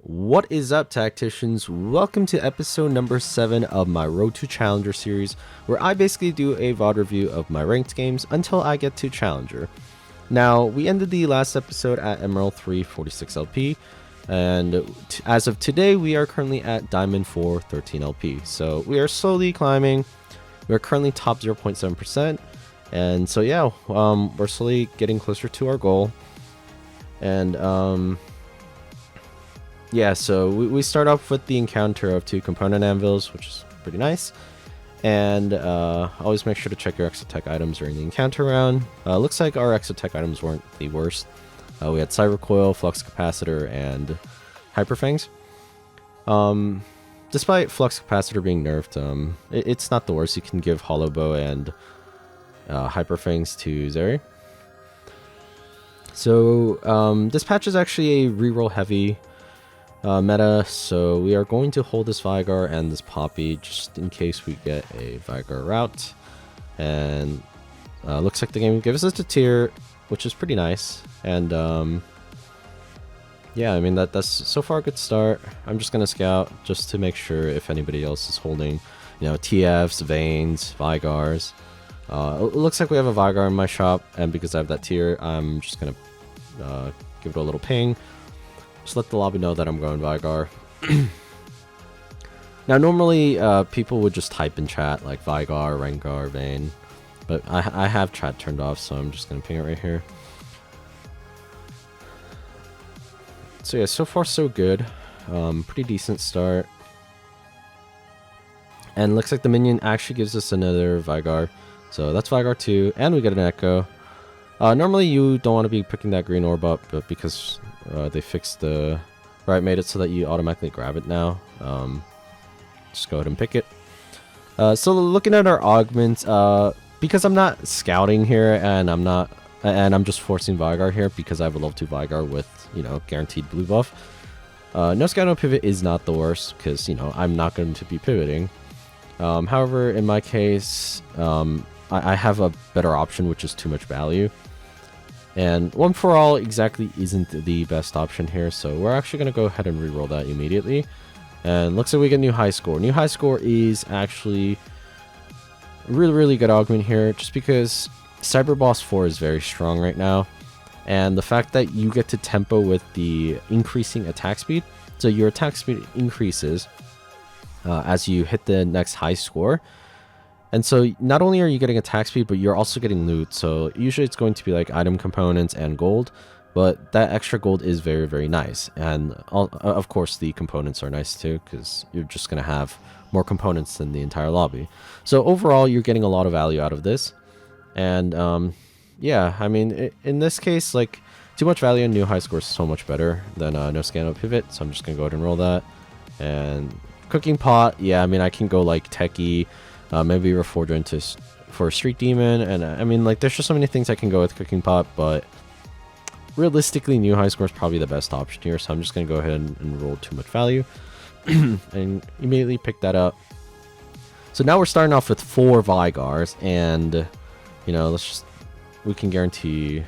What is up, tacticians? Welcome to episode number 7 of my Road to Challenger series, where I basically do a VOD review of my ranked games until I get to Challenger. Now, we ended the last episode at Emerald 3 46 LP, and as of today, we are currently at Diamond 4 13 LP. So we are slowly climbing. We are currently top 0.7%, and so yeah, we're slowly getting closer to our goal. And yeah, so we start off with the encounter of 2 component anvils, which is pretty nice. And always make sure to check your exotech items during the encounter round. Looks like our exotech items weren't the worst. We had Cyber Coil, Flux Capacitor, and Hyperfangs. Despite Flux Capacitor being nerfed, it's not the worst. You can give Hollow Bow and Hyperfangs to Zeri. So this patch is actually a reroll heavy meta, so we are going to hold this Vigar and this Poppy just in case we get a Vigar route. And looks like the game gives us a tier, which is pretty nice. And yeah, I mean that's so far a good start. I'm just gonna scout just to make sure if anybody else is holding, TFs, Veins, Vigars. It looks like we have a Vigar in my shop, and because I have that tier, I'm just gonna give it a little ping. Just let the lobby know that I'm going Vigar. Now, normally people would just type in chat like Vigar, Rengar, Vayne, but I have chat turned off, so I'm just gonna ping it right here. So yeah, so far so good. Pretty decent start. And looks like the minion actually gives us another Vigar. So that's Vigar 2, and we get an Echo. Normally you don't want to be picking that green orb up, but because they fixed the... made it so that you automatically grab it now. Just go ahead and pick it. So looking at our augments, because I'm not scouting here, and I'm just forcing Vigar here because I have a level 2 Vigar with, guaranteed blue buff. No scout, no pivot is not the worst, because, I'm not going to be pivoting. However, in my case, I have a better option, which is too much value. And One for All exactly isn't the best option here, so we're actually going to go ahead and reroll that immediately. And looks like we get New High Score. New High Score is actually a really, really good augment here, just because Cyber Boss 4 is very strong right now. And the fact that you get to tempo with the increasing attack speed, so your attack speed increases as you hit the next high score. And so not only are you getting attack speed, but you're also getting loot. So usually it's going to be like item components and gold, but that extra gold is very, very nice. And of course the components are nice too, because you're just going to have more components than the entire lobby. So overall, you're getting a lot of value out of this. And yeah, I mean, in this case, like, too much value in New High Score is so much better than No Scan, No Pivot. So I'm just going to go ahead and roll that. And Cooking Pot, yeah, I mean, I can go like Techie, maybe Reforger into for a Street Demon, and I mean, like, there's just so many things I can go with Cooking Pot, but realistically, New High Score is probably the best option here, so I'm just going to go ahead and roll too much value, and immediately pick that up. So now we're starting off with 4 Vigars, and, we can guarantee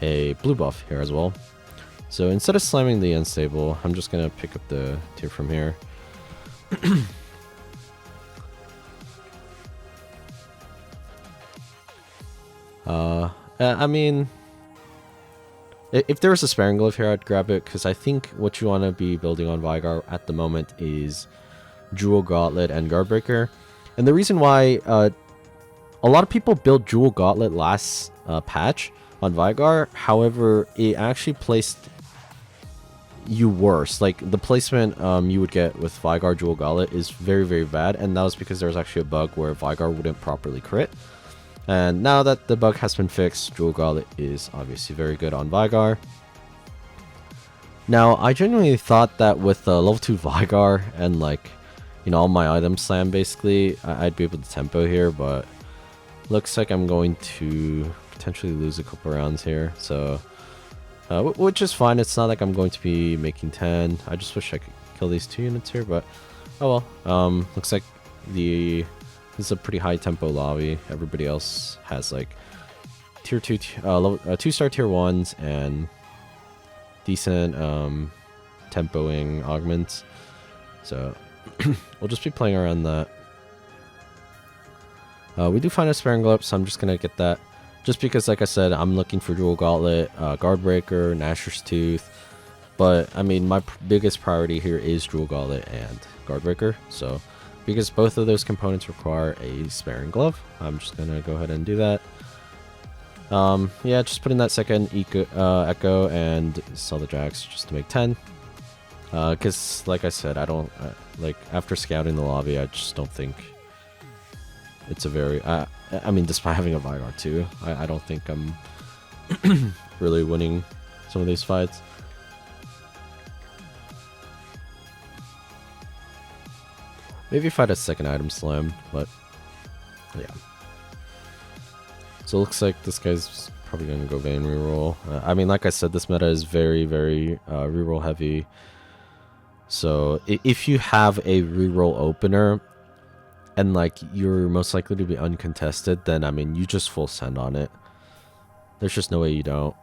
a blue buff here as well. So instead of slamming the unstable, I'm just going to pick up the tier from here. I mean, if there was a sparing glove here, I'd grab it, because I think what you want to be building on Vigar at the moment is Jewel Gauntlet and Guardbreaker. And the reason why a lot of people built Jewel Gauntlet last patch on Vigar, however, it actually placed you worse. Like, the placement you would get with Vigar Jewel Gauntlet is very, very bad, and that was because there was actually a bug where Vigar wouldn't properly crit. And now that the bug has been fixed, Jewel Gauntlet is obviously very good on Vigar. Now, I genuinely thought that with level 2 Vigar and, like, all my items slam, basically, I'd be able to tempo here, but looks like I'm going to potentially lose a couple rounds here, so which is fine. It's not like I'm going to be making 10. I just wish I could kill these 2 units here, but oh well. Looks like this is a pretty high tempo lobby. Everybody else has like tier 2 2-star tier 1s and decent tempoing augments. So we'll just be playing around that. We do find a Sparing Glove, so I'm just going to get that. Just because, like I said, I'm looking for Dual Gauntlet, Guard Breaker, Gnasher's Tooth. But, I mean, my biggest priority here is Dual Gauntlet and Guard Breaker. So, because both of those components require a Sparing Glove, I'm just going to go ahead and do that. Yeah, just put in that second Echo and sell the Jax just to make 10. Because, like I said, I don't... like, after scouting the lobby, I just don't think it's a very... I mean, despite having a Vigar too, I don't think I'm really winning some of these fights. Maybe if I had a second item slam, but yeah. So it looks like this guy's probably going to go Vayne reroll. I mean, like I said, this meta is very, very reroll heavy. So if you have a reroll opener, and like you're most likely to be uncontested, then I mean you just full send on it. There's just no way you don't.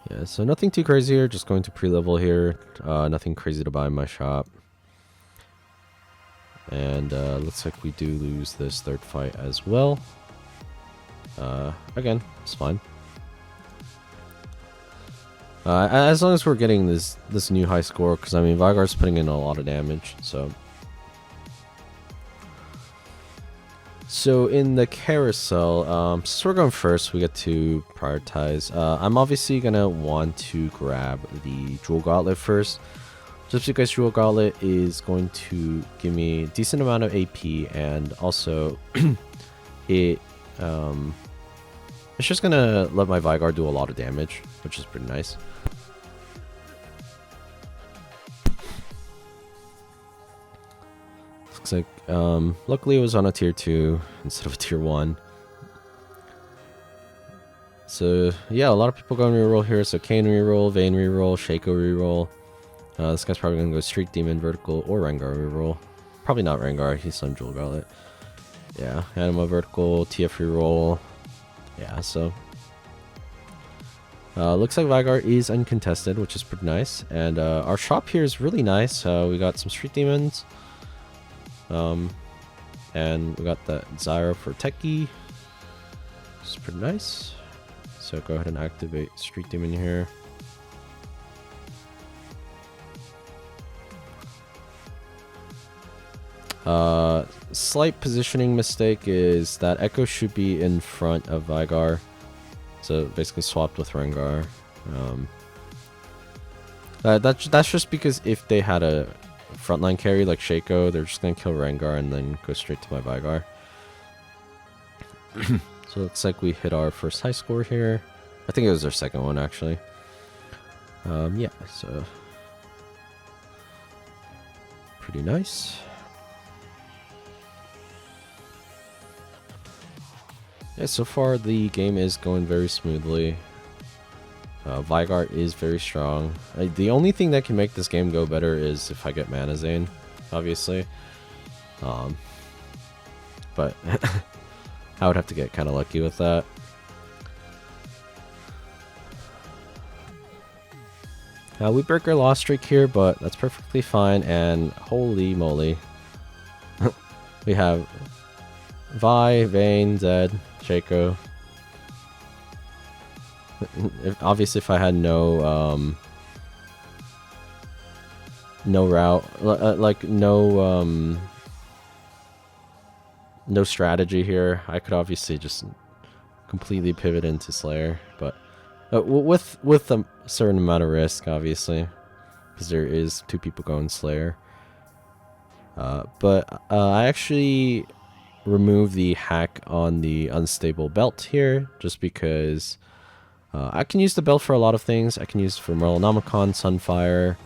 Yeah, so nothing too crazy here, just going to pre-level here. Nothing crazy to buy in my shop. And looks like we do lose this third fight as well. Again, it's fine. As long as we're getting this new high score, because I mean Vigar's putting in a lot of damage, so. So in the carousel, since we're going first, we get to prioritize. I'm obviously gonna want to grab the Dual Gauntlet first, just because Dual Gauntlet is going to give me a decent amount of AP, and also it's just gonna let my Vigar do a lot of damage, which is pretty nice. Looks like, luckily it was on a tier 2 instead of a tier 1. So, yeah, a lot of people going reroll here. So, Kayn reroll, Vayne reroll, Shaco reroll. This guy's probably going to go Street Demon, Vertical, or Rengar reroll. Probably not Rengar, he's on Dual Gauntlet. Yeah, Anima Vertical, TF reroll. Yeah, so. Looks like Vigar is uncontested, which is pretty nice. And our shop here is really nice. We got some Street Demons. And we got that Zyra for Techie. It's pretty nice. So go ahead and activate Street Demon here. Slight positioning mistake is that Echo should be in front of Vigar. So basically swapped with Rengar. That's just because if they had a frontline carry like Shaco, they're just gonna kill Rengar and then go straight to my Vigar. So it looks like we hit our first high score here. I think it was our second one actually. Yeah, so pretty nice. Yeah, so far the game is going very smoothly. Vigar is very strong. The only thing that can make this game go better is if I get Mana Zane, obviously. But I would have to get kind of lucky with that. We break our loss streak here, but that's perfectly fine. And holy moly, we have Vi, Vayne, Zed, Shaco. Obviously, if I had no route, like no strategy here, I could obviously just completely pivot into Slayer, but with a certain amount of risk, obviously, because there is 2 people going Slayer. But I actually removed the hack on the unstable belt here, just because. I can use the belt for a lot of things. I can use it for Merlenomicon, Sunfire,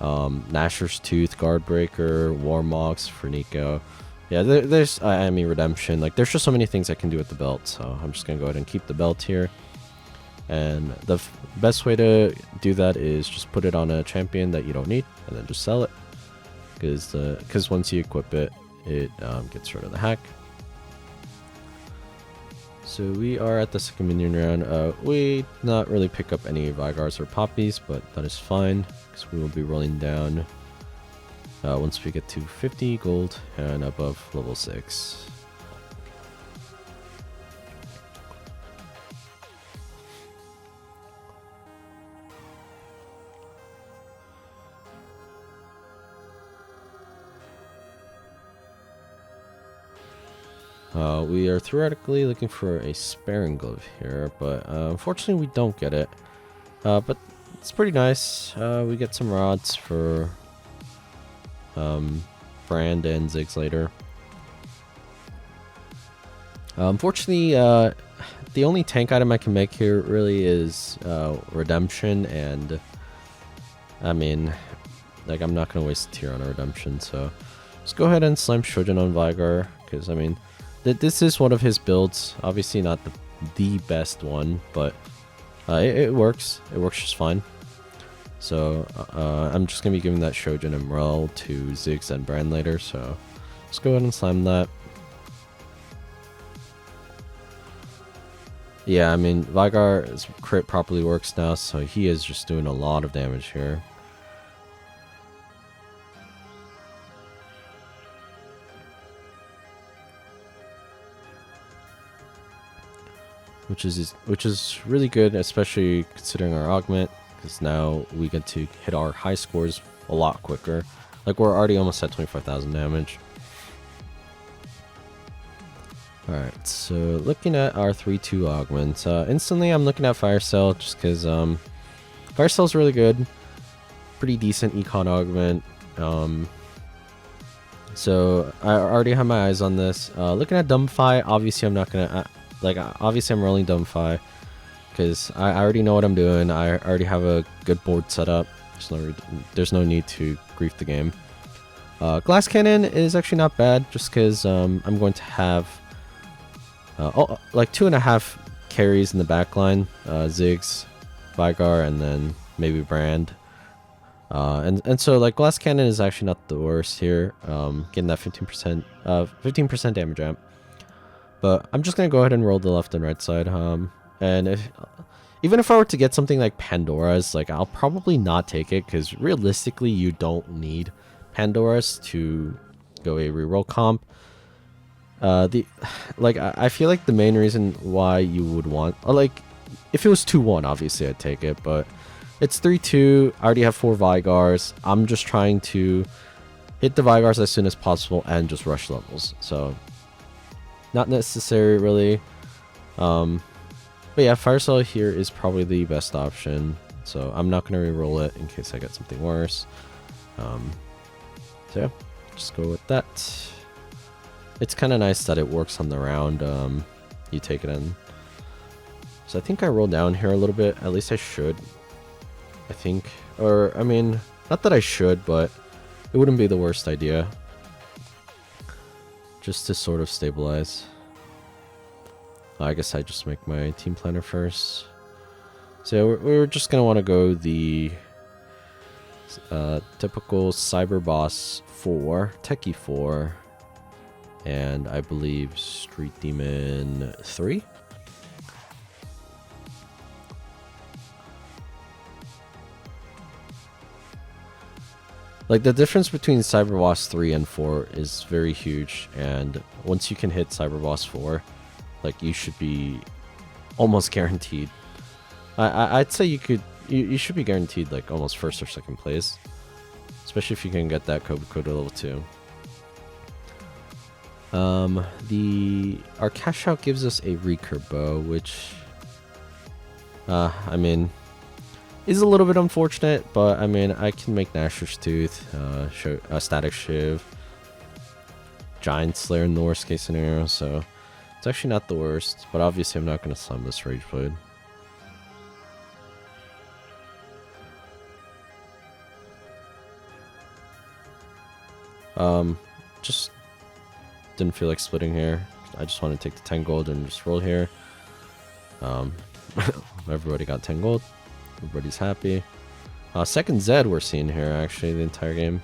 Gnasher's Tooth, Guard Breaker, Warmogs for Nico. Yeah, there's, I mean, Redemption. Like, there's just so many things I can do with the belt, so I'm just going to go ahead and keep the belt here. And the best way to do that is just put it on a champion that you don't need, and then just sell it. Because once you equip it, it gets rid of the hack. So we are at the second minion round. We not really pick up any Vigars or Poppies, but that is fine because we will be rolling down once we get to 50 gold and above level 6. We are theoretically looking for a Sparing Glove here, but unfortunately we don't get it. But it's pretty nice. We get some rods for Brand and Ziggs later. Unfortunately, the only tank item I can make here really is Redemption, and I mean, like, I'm not gonna waste a tier on a Redemption, so let's go ahead and slam Shojin on Vigar, because I mean, this is one of his builds. Obviously not the best one, but it works. It works just fine. So I'm just gonna be giving that Shojin and Rel to Ziggs and Brand later. So let's go ahead and slam that. Yeah, I mean, Vigar's crit properly works now, so he is just doing a lot of damage here. Which is really good, especially considering our augment, because now we get to hit our high scores a lot quicker. Like, we're already almost at 25,000 damage. Alright, so looking at our 3-2 augment, instantly I'm looking at Fire Cell just because Fire Cell is really good. Pretty decent econ augment. So I already have my eyes on this. Looking at Dumbfy, obviously I'm not gonna obviously I'm rolling Dumbfy because I already know what I'm doing. I already have a good board set up. There's no need to grief the game. Glass Cannon is actually not bad just because I'm going to have like 2.5 carries in the back line. Ziggs, Vigar, and then maybe Brand. And so like Glass Cannon is actually not the worst here. Getting that 15% damage amp. But I'm just gonna go ahead and roll the left and right side. And even if I were to get something like Pandora's, like, I'll probably not take it because realistically you don't need Pandora's to go a reroll comp. I feel like the main reason why you would want, like, if it was 2-1, obviously I'd take it, but it's 3-2. I already have 4 Vigars. I'm just trying to hit the Vigars as soon as possible and just rush levels. So not necessary, really. But yeah, Fire Cell here is probably the best option. So I'm not going to re-roll it in case I get something worse. So yeah, just go with that. It's kind of nice that it works on the round. You take it in. So I think I roll down here a little bit. At least I should. I think. Or, I mean, not that I should, but it wouldn't be the worst idea. Just to sort of stabilize. I guess I just make my team planner first. So we're just going to want to go the typical Cyber Boss 4, Techie 4, and I believe Street Demon 3. Like, the difference between Cyber Boss 3 and 4 is very huge, and once you can hit Cyber Boss 4, like, you should be almost guaranteed. I'd say you should be guaranteed like almost first or second place, especially if you can get that Kobuko to level 2. Our cash out gives us a recurve bow, which I mean, is a little bit unfortunate, but I mean, I can make Gnasher's Tooth, Static Shiv, Giant Slayer in the worst case scenario, so it's actually not the worst, but obviously I'm not going to slam this Rage Blade. Just didn't feel like splitting here. I just want to take the 10 gold and just roll here. Everybody got 10 gold. Everybody's happy. Second Zed we're seeing here, actually, the entire game.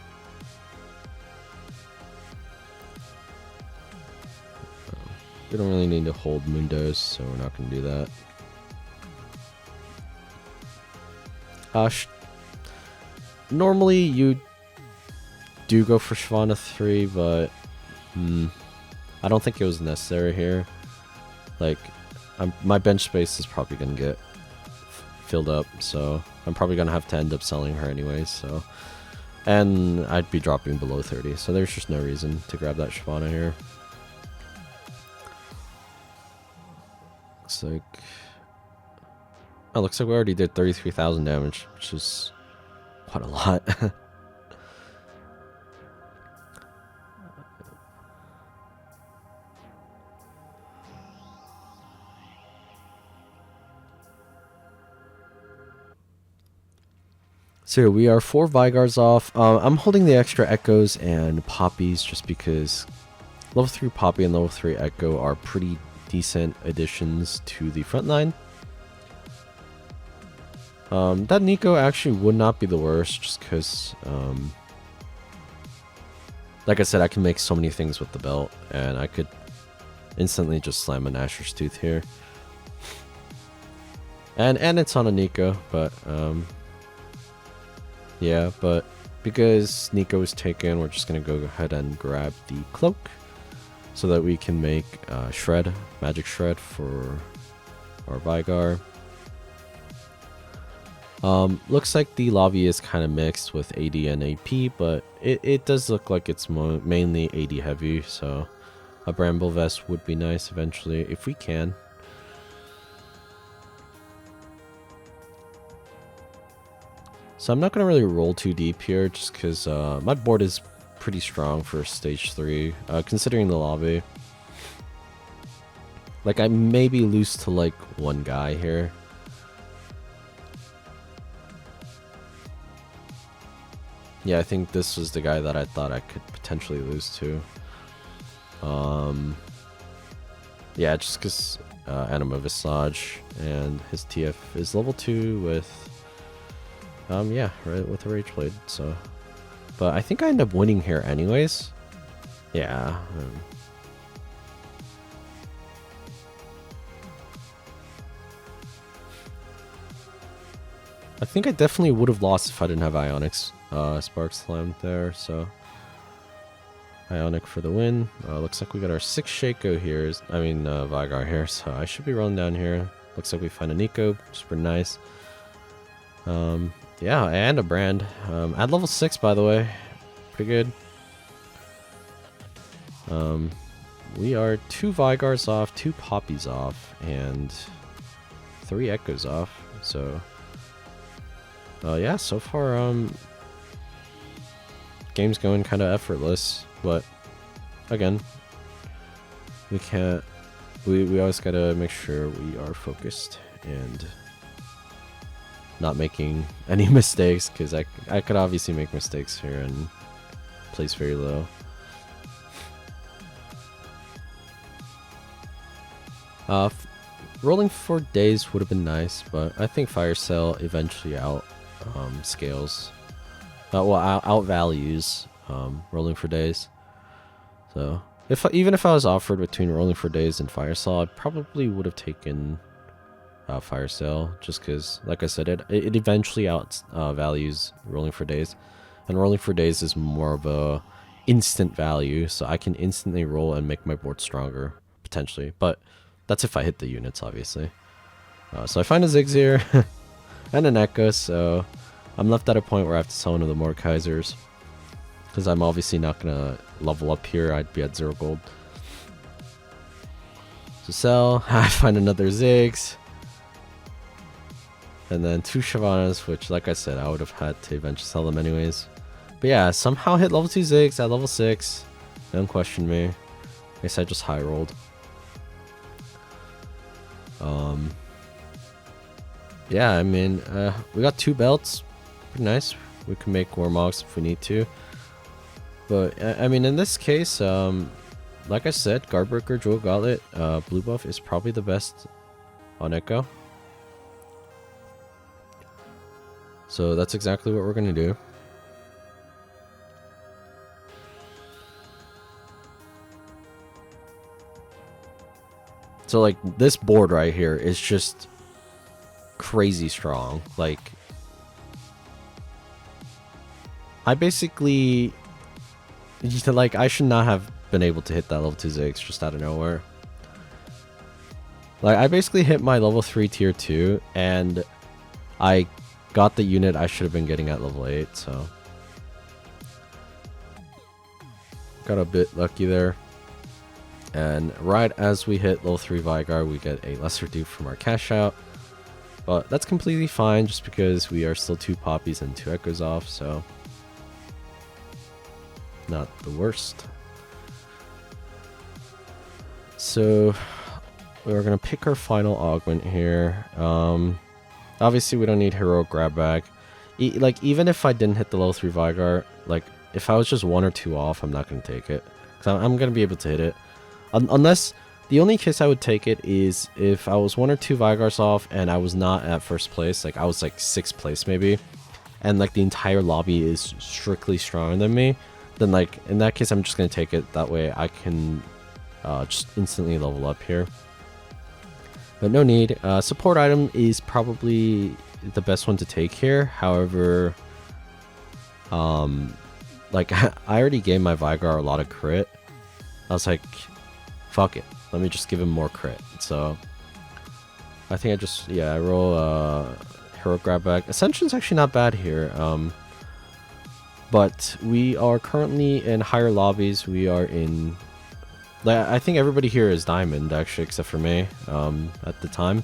we don't really need to hold Mundos, so we're not going to do that. Normally you do go for Shyvana 3, but I don't think it was necessary here. Like, my bench space is probably going to get filled up, so I'm probably going to have to end up selling her anyways, so. And I'd be dropping below 30, so there's just no reason to grab that Shyvana here. Looks like... Oh, looks like we already did 33,000 damage, which is quite a lot. So we are 4 Vigars off. I'm holding the extra Echoes and Poppies just because level 3 Poppy and level 3 Echo are pretty decent additions to the front line. That Nico actually would not be the worst just because, like I said, I can make so many things with the belt and I could instantly just slam a Gnasher's Tooth here. And it's on a Nico, but yeah, but because Nico is taken, we're just going to go ahead and grab the Cloak so that we can make Shred, Magic Shred for our Vigar. Looks like the lobby is kind of mixed with AD and AP, but it does look like it's mainly AD heavy, so a Bramble Vest would be nice eventually if we can. So I'm not going to really roll too deep here just because my board is pretty strong for stage 3, considering the lobby. Like, I maybe lose to like one guy here. Yeah, I think this was the guy that I thought I could potentially lose to. Yeah, just because Anima Visage and his TF is level 2 with... yeah, right, with a Rage Blade, so... But I think I end up winning here anyways. Yeah. I think I definitely would have lost if I didn't have Ionix Spark Slam there, so... Ionic for the win. Looks like we got our 6th Shaco here, Vigar here, so I should be rolling down here. Looks like we find a Nico, super nice. Yeah, and a Brand. At level 6, by the way. Pretty good. We are 2 Vigars off, 2 Poppies off, and 3 Echoes off. So, yeah, so far, game's going kind of effortless. But, again, we can't... We always gotta make sure we are focused and... not making any mistakes, because I could obviously make mistakes here and place very low. Rolling for days would have been nice, but I think Fire Cell eventually scales. Out values rolling for days. So even if I was offered between rolling for days and Fire Cell, I probably would have taken Fire Sale, just because, like I said, it eventually values rolling for days, and rolling for days is more of a instant value, so I can instantly roll and make my board stronger potentially, but that's if I hit the units, obviously. So I find a Ziggs here and an Echo, so I'm left at a point where I have to sell one of the Mordekaisers, because I'm obviously not gonna level up here. I'd be at 0 gold. So sell. I find another Ziggs. And then 2 Shyvanas, which, like I said, I would have had to eventually sell them anyways. But yeah, somehow hit level 2 Ziggs at level 6. Don't question me. I guess I just high rolled. Yeah, I mean, we got 2 belts. Pretty nice. We can make Warmogs if we need to. But, I mean, in this case, like I said, Guardbreaker, Jewel Gauntlet, blue buff is probably the best on Echo. So that's exactly what we're going to do. So like this board right here is just crazy strong. Like I basically, like, I should not have been able to hit that level 2 Ziggs just out of nowhere. Like, I basically hit my level 3 tier 2, and I got the unit I should have been getting at level 8, so. Got a bit lucky there. And right as we hit level 3 Vigar, we get a lesser dupe from our cash out. But that's completely fine, just because we are still 2 poppies and 2 echoes off, so. Not the worst. So we're gonna pick our final augment here. Obviously we don't need hero grab bag. Like even if I didn't hit the level 3 Vigar, like if I was just 1 or 2 off, I'm not gonna take it, because I'm gonna be able to hit it. Unless the only case I would take it is if I was 1 or 2 Vigars off and I was not at first place, like I was like 6th place maybe, and like the entire lobby is strictly stronger than me. Then like in that case I'm just gonna take it, that way I can just instantly level up here. But no need. Support item is probably the best one to take here. However, like I already gave my Vigar a lot of crit. I was like, fuck it, let me just give him more crit. So I think I roll hero grab bag. Ascension's actually not bad here. But we are currently in higher lobbies. We are in, like, I think everybody here is diamond actually, except for me at the time.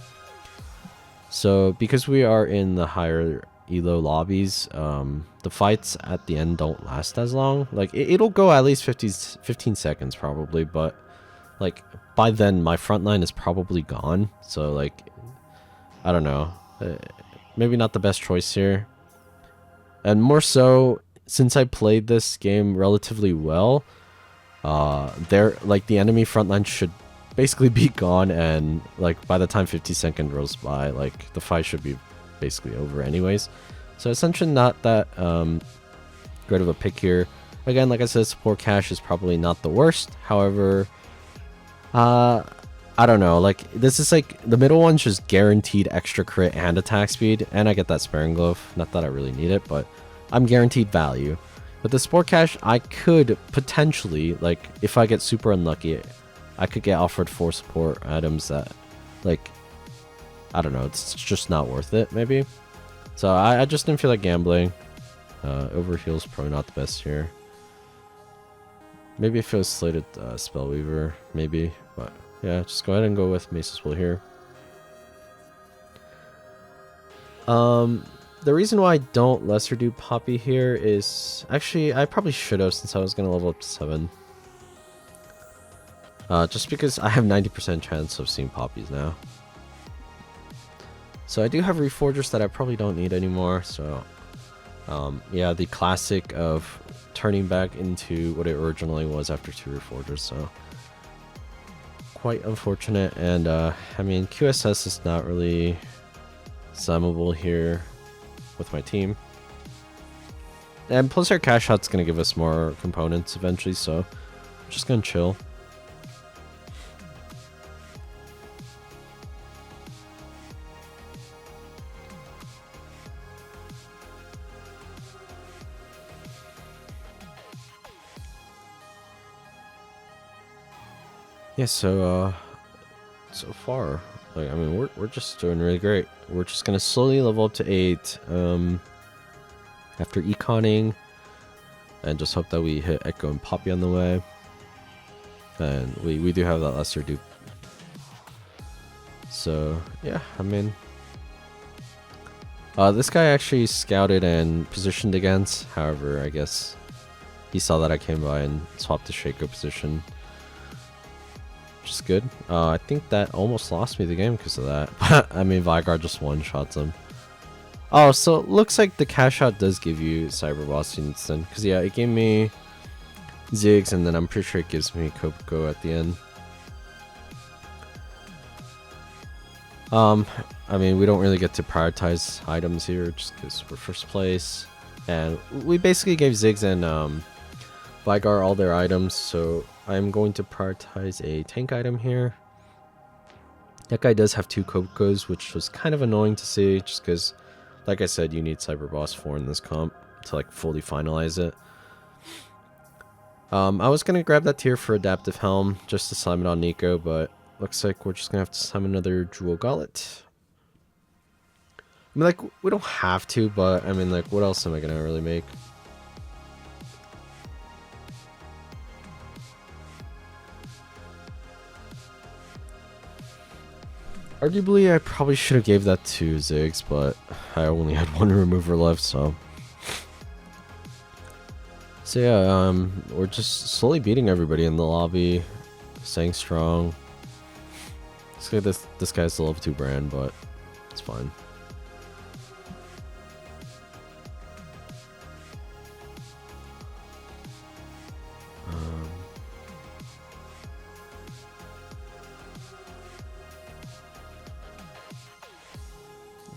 So because we are in the higher elo lobbies, the fights at the end don't last as long. Like it'll go at least 15 seconds probably, but like by then my front line is probably gone. So like, I don't know, maybe not the best choice here. And more so, since I played this game relatively well, the enemy frontline should basically be gone, and like by the time 50 seconds rolls by, like the fight should be basically over anyways. So essentially not that great of a pick here. Again, like I said, support cash is probably not the worst. However, I don't know, like this is like the middle one's just guaranteed extra crit and attack speed, and I get that sparing glove. Not that I really need it, but I'm guaranteed value. With the support cash, I could potentially, like, if I get super unlucky, I could get offered 4 support items that, like, I don't know, it's just not worth it, maybe. So I just didn't feel like gambling. Overheal's probably not the best here. Maybe if it was slated Spellweaver, maybe. But yeah, just go ahead and go with Mace's Will here. The reason why I don't lesser do Poppy here is, actually I probably should have, since I was going to level up to 7. Just because I have 90% chance of seeing Poppies now. So I do have Reforgers that I probably don't need anymore, so yeah, the classic of turning back into what it originally was after 2 Reforgers, so quite unfortunate. And I mean, QSS is not really summable here with my team, and plus our cash out's gonna give us more components eventually, so I'm just gonna chill. Yeah, so far, like, I mean, we're just doing really great. We're just gonna slowly level up to 8 after econing, and just hope that we hit Echo and Poppy on the way. And we do have that lesser dupe. So yeah, I mean, this guy actually scouted and positioned against. However, I guess he saw that I came by and swapped the Shaco position. Which is good. I think that almost lost me the game because of that. But I mean, Vigar just one-shots him. Oh, so it looks like the cash out does give you Cyber Boss instant. Because yeah, it gave me Ziggs, and then I'm pretty sure it gives me Kopko at the end. I mean, we don't really get to prioritize items here just because we're first place. And we basically gave Ziggs and Vigar all their items, so I'm going to prioritize a tank item here. That guy does have 2 Kopkos, which was kind of annoying to see, just because, like I said, you need Cyber Boss 4 in this comp to like fully finalize it. I was gonna grab that tier for Adaptive Helm just to slam it on Nico, but looks like we're just gonna have to slam another Jewel Gauntlet. I mean, like, we don't have to, but I mean, like, what else am I gonna really make? Arguably, I probably should have gave that to Ziggs, but I only had 1 remover left, so... So yeah, we're just slowly beating everybody in the lobby, staying strong. This guy's the level 2 brand, but it's fine.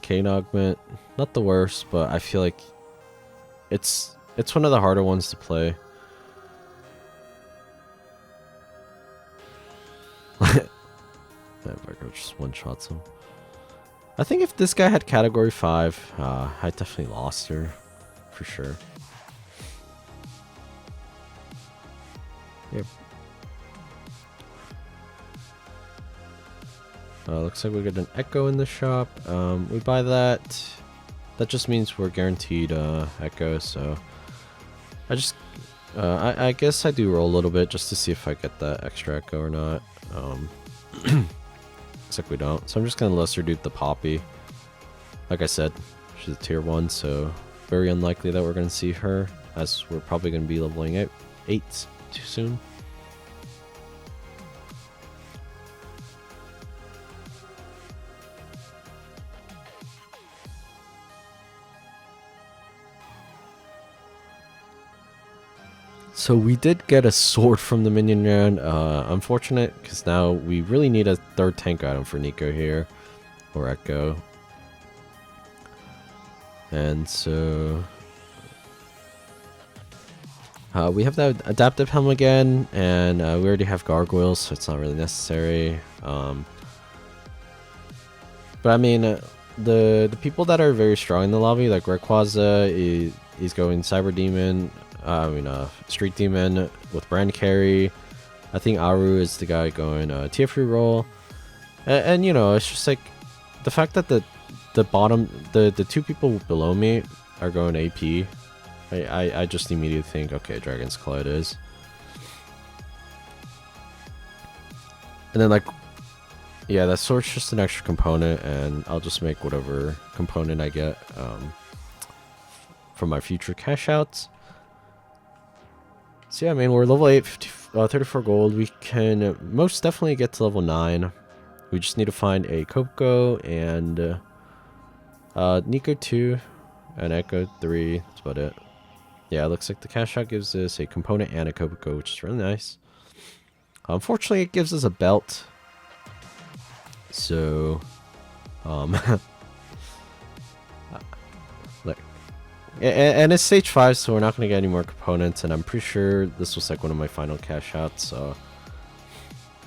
Kane augment, not the worst, but I feel like it's one of the harder ones to play. That Vicar just one-shots him. I think if this guy had category 5, I definitely lost her, for sure. Yep. Looks like we get an Echo in the shop. We buy that. That just means we're guaranteed Echo, so I guess I do roll a little bit just to see if I get that extra Echo or not. Looks like we don't, so I'm just gonna lesser dude the Poppy. Like I said, she's a tier 1, so very unlikely that we're gonna see her, as we're probably gonna be leveling out 8 too soon. So we did get a sword from the minion round. Unfortunate, because now we really need a 3rd tank item for Nico here, or Echo. And so we have that Adaptive Helm again, and we already have Gargoyles, so it's not really necessary. But I mean, the people that are very strong in the lobby, like Rayquaza, is going Cyber Demon. Street Demon with Brand Carry. I think Aru is the guy going TFT roll. And you know, it's just like the fact that the bottom, the 2 people below me are going AP. I just immediately think, okay, Dragon's Claw it is. And then like, yeah, that sword's just an extra component, and I'll just make whatever component I get from my future cash outs. So yeah, I mean, we're level 8, 34 gold. We can most definitely get to level 9. We just need to find a Kopko and Nico 2 and Echo 3. That's about it. Yeah, it looks like the cash out gives us a component and a Kopko, which is really nice. Unfortunately, it gives us a belt. So, and it's stage 5, so we're not going to get any more components, and I'm pretty sure this was like one of my final cash outs, so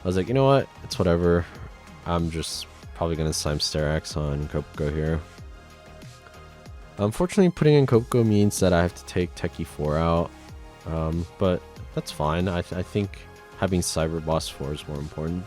I was like, you know what, it's whatever. I'm just probably going to slime Sterax on Kopko here. Unfortunately, putting in Kopko means that I have to take Techie 4 out, but that's fine. I think having Cyber Boss 4 is more important.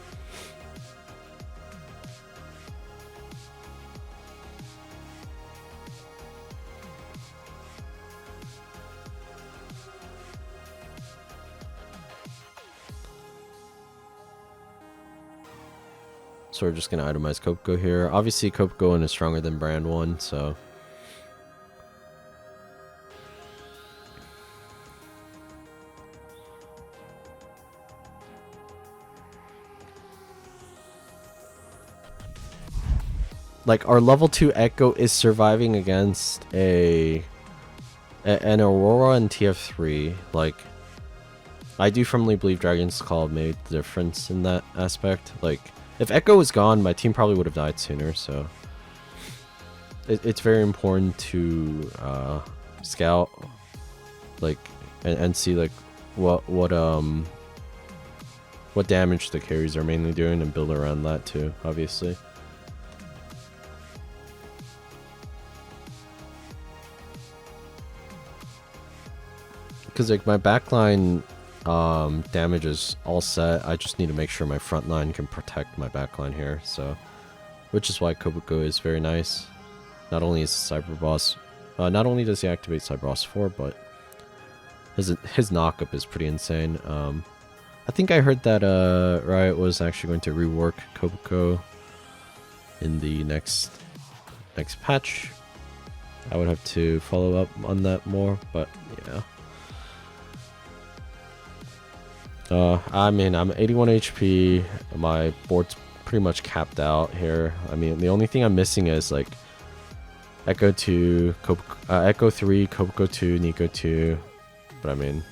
So we're just going to itemize Kopko here. Obviously, Kopko is stronger than Brand 1, so... Like, our level 2 Echo is surviving against an Aurora and TF3. Like, I do firmly believe Dragon's Claw made the difference in that aspect. Like, if Echo was gone, my team probably would have died sooner, so... It's very important to scout, like, and see, like, what what damage the carries are mainly doing and build around that too, obviously. Because like my backline damage is all set. I just need to make sure my front line can protect my backline here. So, which is why Kobuko is very nice. Not only is Cyber Boss, not only does he activate Cyber Boss 4, but his knockup is pretty insane. I think I heard that Riot was actually going to rework Kobuko in the next patch. I would have to follow up on that more, but yeah. I mean, I'm 81 HP. My board's pretty much capped out here. I mean, the only thing I'm missing is like Echo 2, Echo 3, Kobuko 2, Nico 2. But I mean,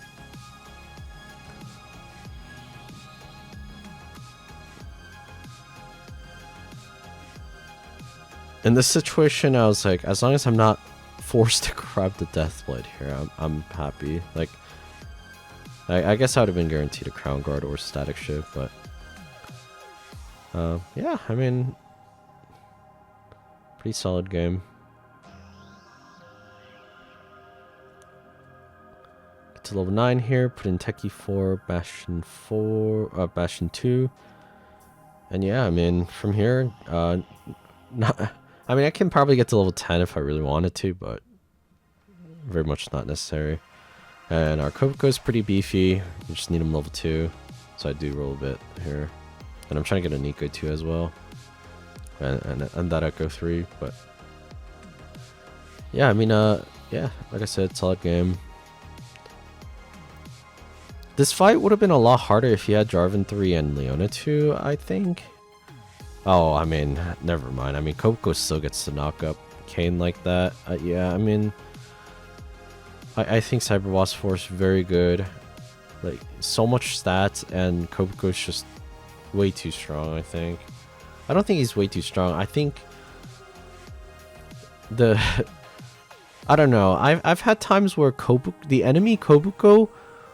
in this situation, I was like, as long as I'm not forced to grab the Deathblade here, I'm happy. Like, I guess I would have been guaranteed a Crown Guard or Static Shift, but yeah, I mean, pretty solid game. Get to level 9 here, put in Techie 4, Bastion 4, Bastion 2, and yeah, I mean, from here, I mean, I can probably get to level 10 if I really wanted to, but very much not necessary. And our Kobuko is pretty beefy. We just need him level 2. So I do roll a bit here. And I'm trying to get a Nico 2 as well. And that Echo 3. But yeah, I mean, yeah, like I said, solid game. This fight would have been a lot harder if he had Jarvan 3 and Leona 2, I think. Oh, I mean, never mind. I mean, Kobuko still gets to knock up Kayn like that. Yeah, I mean, I think Cyber Boss 4 is very good. Like, so much stats, and Kobuko's just way too strong, I think. I don't think he's way too strong. I think I don't know. I've had times where the enemy Kobuko,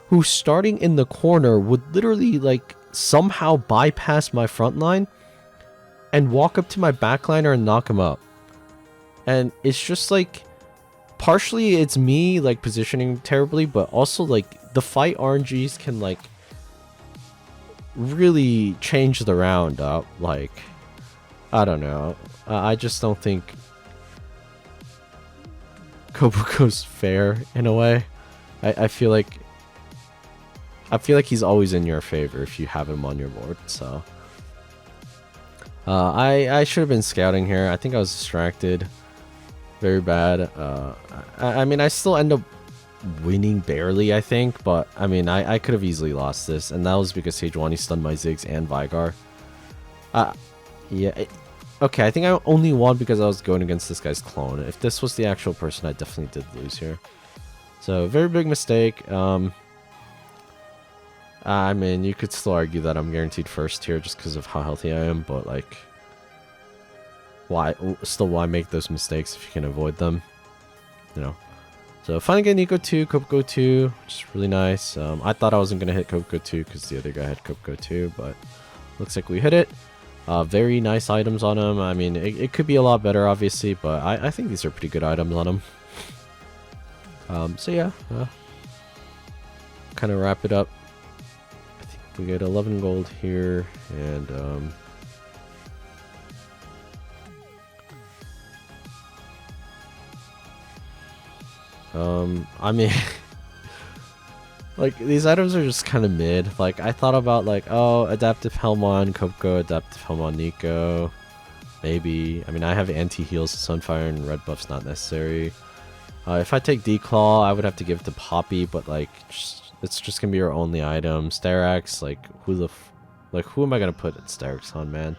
who's starting in the corner, would literally, like, somehow bypass my front line and walk up to my backliner and knock him up. And it's just like, partially it's me like positioning terribly, but also like the fight RNGs can like really change the round up. Like, I don't know. I just don't think Kobuko's fair in a way. I feel like he's always in your favor if you have him on your board. So I should have been scouting here. I think I was distracted very bad. I mean, I still end up winning barely, I think, but I mean, I could have easily lost this, and that was because Sejuani stunned my Ziggs and Vigar. Yeah, okay, I think I only won because I was going against this guy's clone. If this was the actual person, I definitely did lose here. So, very big mistake. I mean, you could still argue that I'm guaranteed first here just because of how healthy I am, but like, why make those mistakes if you can avoid them? You know. So finally getting Nico 2, Kobuko 2, which is really nice. I thought I wasn't gonna hit Kobuko 2 because the other guy had Kobuko 2, but looks like we hit it. Very nice items on him. I mean, it could be a lot better, obviously, but I think these are pretty good items on him. So yeah, kind of wrap it up. I think we get 11 gold here, and I mean, like, these items are just kind of mid. Like, I thought about, like, oh, Adaptive Helm on Kobuko, Adaptive Helm on Nico. Maybe. I mean, I have anti-heals, Sunfire, and red buff's not necessary. If I take Declaw, I would have to give it to Poppy, but, like, it's just gonna be our only item. Starax, like, who am I gonna put Starax on, man?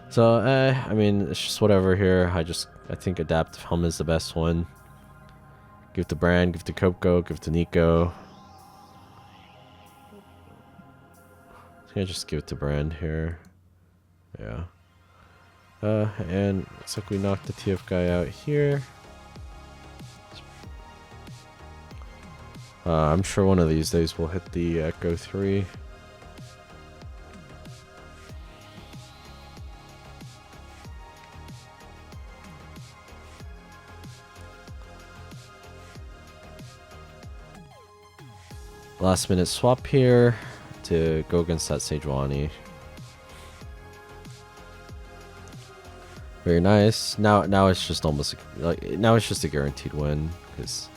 So, I mean, it's just whatever here. I think Adaptive Helm is the best one. Give it to Brand, give it to Kobuko, give it to Nico. I think I just give it to Brand here. Yeah. And looks like we knocked the TF guy out here. I'm sure one of these days we'll hit the Echo 3. last minute swap here to go against that Sejuani. Very nice. Now it's just almost like now it's just a guaranteed win because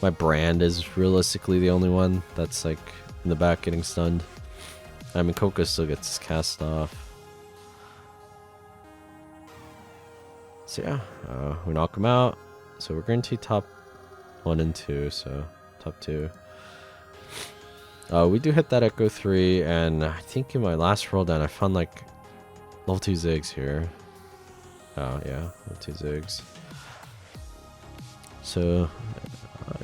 my brand is realistically the only one that's like in the back getting stunned. I mean, Coco still gets his cast off. So yeah, we knock him out. So we're guaranteed top 1 and 2. So top 2. We do hit that Echo 3, and I think in my last roll down I found like level 2 Ziggs here. Oh yeah, level 2 Ziggs. So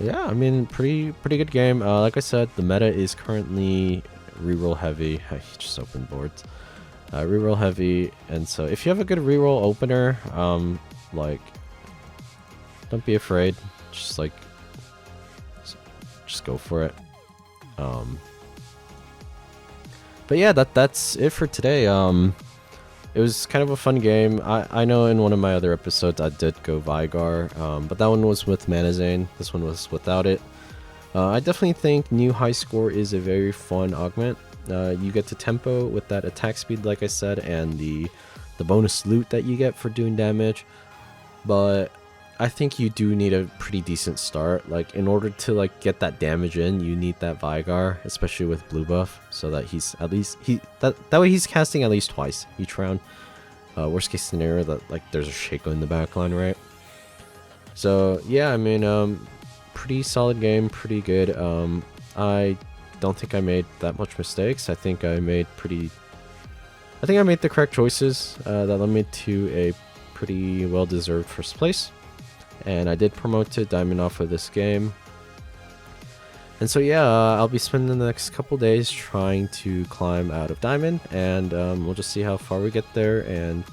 yeah, I mean, pretty good game. Like I said, the meta is currently reroll heavy. I just opened boards. Reroll heavy, and so if you have a good reroll opener, like, don't be afraid. Just like, just go for it. But yeah, that's it for today. It was kind of a fun game. I know in one of my other episodes I did go Vigar, but that one was with Manazane. This one was without it. I definitely think new high score is a very fun augment. You get to tempo with that attack speed, like I said, and the bonus loot that you get for doing damage. But I think you do need a pretty decent start. Like, in order to like get that damage in, you need that Vigar, especially with blue buff, so that he's at least that way he's casting at least twice each round. Worst case scenario, that like there's a Shaco in the backline, right? So yeah, I mean, pretty solid game, pretty good. I don't think I made that much mistakes. I think I made the correct choices that led me to a pretty well-deserved first place. And I did promote to Diamond off of this game. And so yeah, I'll be spending the next couple days trying to climb out of Diamond, and we'll just see how far we get there. And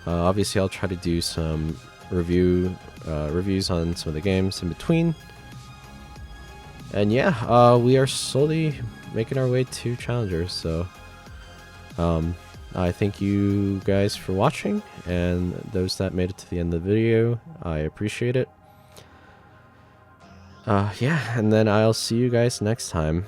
obviously I'll try to do some reviews on some of the games in between. And yeah, we are slowly making our way to Challengers. So I thank you guys for watching, and those that made it to the end of the video, I appreciate it. Yeah, and then I'll see you guys next time.